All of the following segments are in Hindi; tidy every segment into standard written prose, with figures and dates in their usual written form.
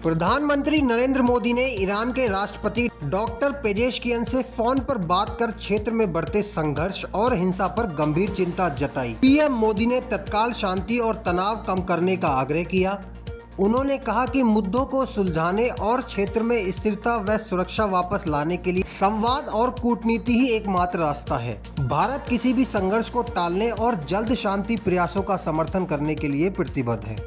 प्रधानमंत्री नरेंद्र मोदी ने ईरान के राष्ट्रपति डॉक्टर पेजेशकियन से फोन पर बात कर क्षेत्र में बढ़ते संघर्ष और हिंसा पर गंभीर चिंता जताई। पीएम मोदी ने तत्काल शांति और तनाव कम करने का आग्रह किया। उन्होंने कहा कि मुद्दों को सुलझाने और क्षेत्र में स्थिरता व सुरक्षा वापस लाने के लिए संवाद और कूटनीति ही एकमात्र रास्ता है। भारत किसी भी संघर्ष को टालने और जल्द शांति प्रयासों का समर्थन करने के लिए प्रतिबद्ध है।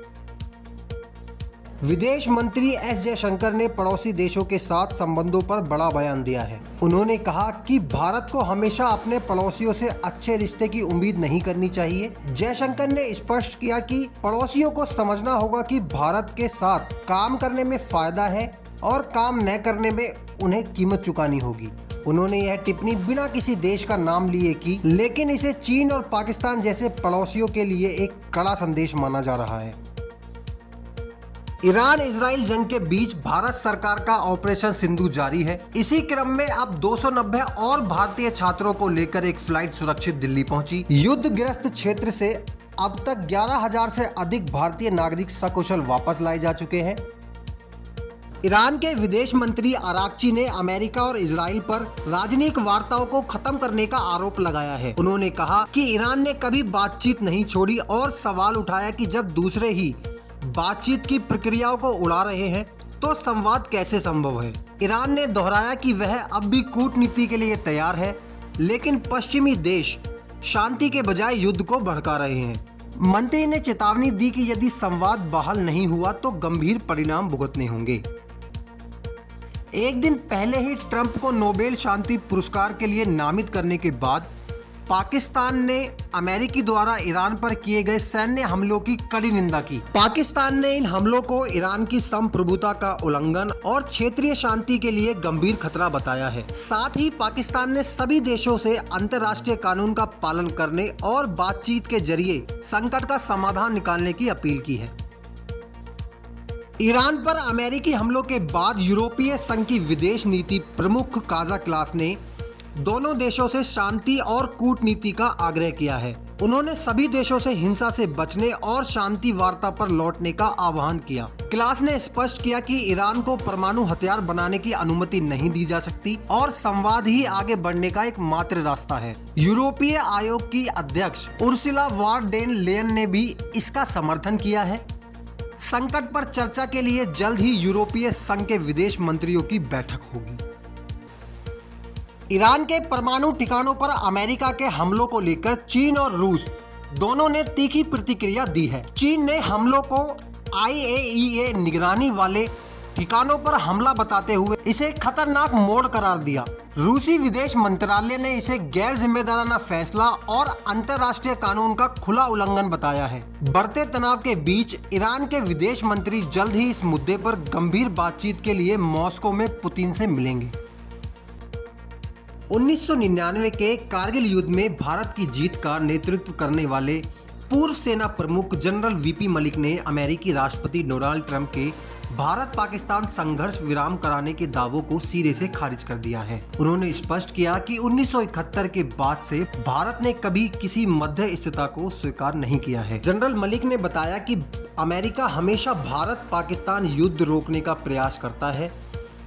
विदेश मंत्री एस जयशंकर ने पड़ोसी देशों के साथ संबंधों पर बड़ा बयान दिया है। उन्होंने कहा कि भारत को हमेशा अपने पड़ोसियों से अच्छे रिश्ते की उम्मीद नहीं करनी चाहिए। जयशंकर ने स्पष्ट किया कि पड़ोसियों को समझना होगा कि भारत के साथ काम करने में फायदा है और काम न करने में उन्हें कीमत चुकानी होगी। उन्होंने यह टिप्पणी बिना किसी देश का नाम लिए की, लेकिन इसे चीन और पाकिस्तान जैसे पड़ोसियों के लिए एक कड़ा संदेश माना जा रहा है। ईरान इजराइल जंग के बीच भारत सरकार का ऑपरेशन सिंधु जारी है। इसी क्रम में अब 290 और भारतीय छात्रों को लेकर एक फ्लाइट सुरक्षित दिल्ली पहुंची। युद्ध ग्रस्त क्षेत्र से अब तक 11,000 से अधिक भारतीय नागरिक सकुशल वापस लाए जा चुके हैं। ईरान के विदेश मंत्री अराक्ची ने अमेरिका और इजराइल पर राजनयिक वार्ताओं को खत्म करने का आरोप लगाया है। उन्होंने कहा कि ईरान ने कभी बातचीत नहीं छोड़ी और सवाल उठाया कि जब दूसरे ही बातचीत की प्रक्रियाओं को उड़ा रहे हैं तो संवाद कैसे संभव है। ईरान ने दोहराया कि वह अब भी कूटनीति के लिए तैयार है, लेकिन पश्चिमी देश शांति के बजाय युद्ध को भड़का रहे हैं। मंत्री ने चेतावनी दी कि यदि संवाद बहाल नहीं हुआ तो गंभीर परिणाम भुगतने होंगे। एक दिन पहले ही ट्रंप को नोबेल शांति पुरस्कार के लिए नामित करने के बाद पाकिस्तान ने अमेरिकी द्वारा ईरान पर किए गए सैन्य हमलों की कड़ी निंदा की। पाकिस्तान ने इन हमलों को ईरान की संप्रभुता का उल्लंघन और क्षेत्रीय शांति के लिए गंभीर खतरा बताया है। साथ ही पाकिस्तान ने सभी देशों से अंतर्राष्ट्रीय कानून का पालन करने और बातचीत के जरिए संकट का समाधान निकालने की अपील की है। ईरान पर अमेरिकी हमलों के बाद यूरोपीय संघ की विदेश नीति प्रमुख काजा क्लास ने दोनों देशों से शांति और कूटनीति का आग्रह किया है। उन्होंने सभी देशों से हिंसा से बचने और शांति वार्ता पर लौटने का आह्वान किया। क्लास ने स्पष्ट किया कि ईरान को परमाणु हथियार बनाने की अनुमति नहीं दी जा सकती और संवाद ही आगे बढ़ने का एकमात्र रास्ता है। यूरोपीय आयोग की अध्यक्ष उर्सुला वॉन डेर लेयन ने भी इसका समर्थन किया है। संकट पर चर्चा के लिए जल्द ही यूरोपीय संघ के विदेश मंत्रियों की बैठक होगी। ईरान के परमाणु ठिकानों पर अमेरिका के हमलों को लेकर चीन और रूस दोनों ने तीखी प्रतिक्रिया दी है। चीन ने हमलों को IAEA निगरानी वाले ठिकानों पर हमला बताते हुए इसे खतरनाक मोड़ करार दिया। रूसी विदेश मंत्रालय ने इसे गैर जिम्मेदाराना फैसला और अंतर्राष्ट्रीय कानून का खुला उल्लंघन बताया है। बढ़ते तनाव के बीच ईरान के विदेश मंत्री जल्द ही इस मुद्दे पर गंभीर बातचीत के लिए मॉस्को में पुतिन से मिलेंगे। 1999 के कारगिल युद्ध में भारत की जीत का नेतृत्व करने वाले पूर्व सेना प्रमुख जनरल वीपी मलिक ने अमेरिकी राष्ट्रपति डोनाल्ड ट्रंप के भारत पाकिस्तान संघर्ष विराम कराने के दावों को सिरे से खारिज कर दिया है। उन्होंने स्पष्ट किया कि 1971 के बाद से भारत ने कभी किसी मध्यस्थता को स्वीकार नहीं किया है। जनरल मलिक ने बताया कि अमेरिका हमेशा भारत पाकिस्तान युद्ध रोकने का प्रयास करता है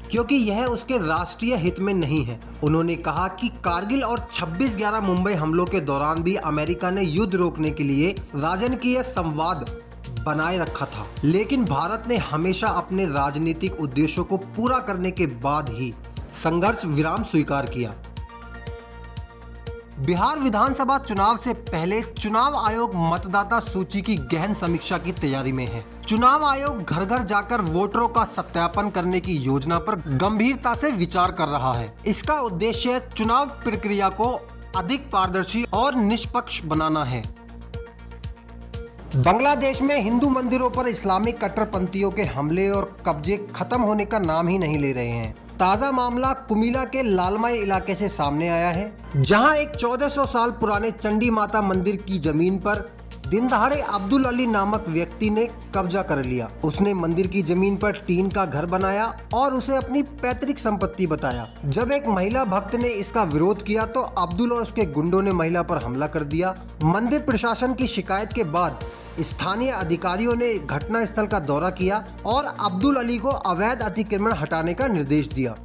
क्योंकि यह उसके राष्ट्रीय हित में नहीं है। उन्होंने कहा कि कारगिल और 26/11 मुंबई हमलों के दौरान भी अमेरिका ने युद्ध रोकने के लिए राजनीतिक संवाद बनाए रखा था, लेकिन भारत ने हमेशा अपने राजनीतिक उद्देश्यों को पूरा करने के बाद ही संघर्ष विराम स्वीकार किया। बिहार विधानसभा चुनाव से पहले चुनाव आयोग मतदाता सूची की गहन समीक्षा की तैयारी में है। चुनाव आयोग घर घर जाकर वोटरों का सत्यापन करने की योजना पर गंभीरता से विचार कर रहा है। इसका उद्देश्य चुनाव प्रक्रिया को अधिक पारदर्शी और निष्पक्ष बनाना है। बांग्लादेश में हिंदू मंदिरों पर इस्लामिक कट्टरपंथियों के हमले और कब्जे खत्म होने का नाम ही नहीं ले रहे हैं। ताजा मामला कुमिला के लालमाई इलाके से सामने आया है, जहां एक 1400 साल पुराने चंडी माता मंदिर की जमीन पर दिन दहाड़े अब्दुल अली नामक व्यक्ति ने कब्जा कर लिया। उसने मंदिर की जमीन पर टीन का घर बनाया और उसे अपनी पैतृक संपत्ति बताया। जब एक महिला भक्त ने इसका विरोध किया तो अब्दुल और उसके गुंडों ने महिला पर हमला कर दिया। मंदिर प्रशासन की शिकायत के बाद स्थानीय अधिकारियों ने घटनास्थल का दौरा किया और अब्दुल अली को अवैध अतिक्रमण हटाने का निर्देश दिया।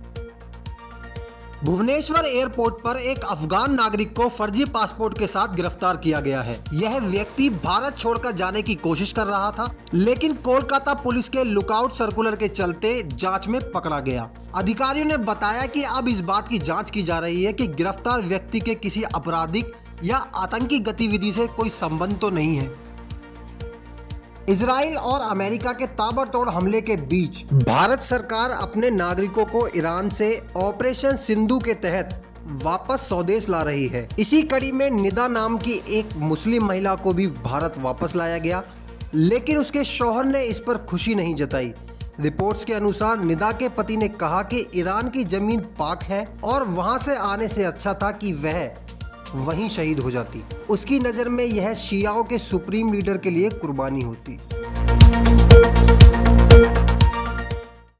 भुवनेश्वर एयरपोर्ट पर एक अफगान नागरिक को फर्जी पासपोर्ट के साथ गिरफ्तार किया गया है। यह व्यक्ति भारत छोड़कर जाने की कोशिश कर रहा था, लेकिन कोलकाता पुलिस के लुकआउट सर्कुलर के चलते जांच में पकड़ा गया। अधिकारियों ने बताया कि अब इस बात की जांच की जा रही है कि गिरफ्तार व्यक्ति के किसी आपराधिक या आतंकी गतिविधि से कोई संबंध तो नहीं है। इजराइल और अमेरिका के ताबड़तोड़ हमले के बीच भारत सरकार अपने नागरिकों को ईरान से ऑपरेशन सिंधु के तहत वापस स्वदेश ला रही है। इसी कड़ी में निदा नाम की एक मुस्लिम महिला को भी भारत वापस लाया गया, लेकिन उसके शौहर ने इस पर खुशी नहीं जताई। रिपोर्ट्स के अनुसार निदा के पति ने कहा कि ईरान की जमीन पाक है और वहां से आने से अच्छा था कि वह वहीं शहीद हो जाती। उसकी नज़र में यह शियाओं के सुप्रीम लीडर के लिए कुर्बानी होती।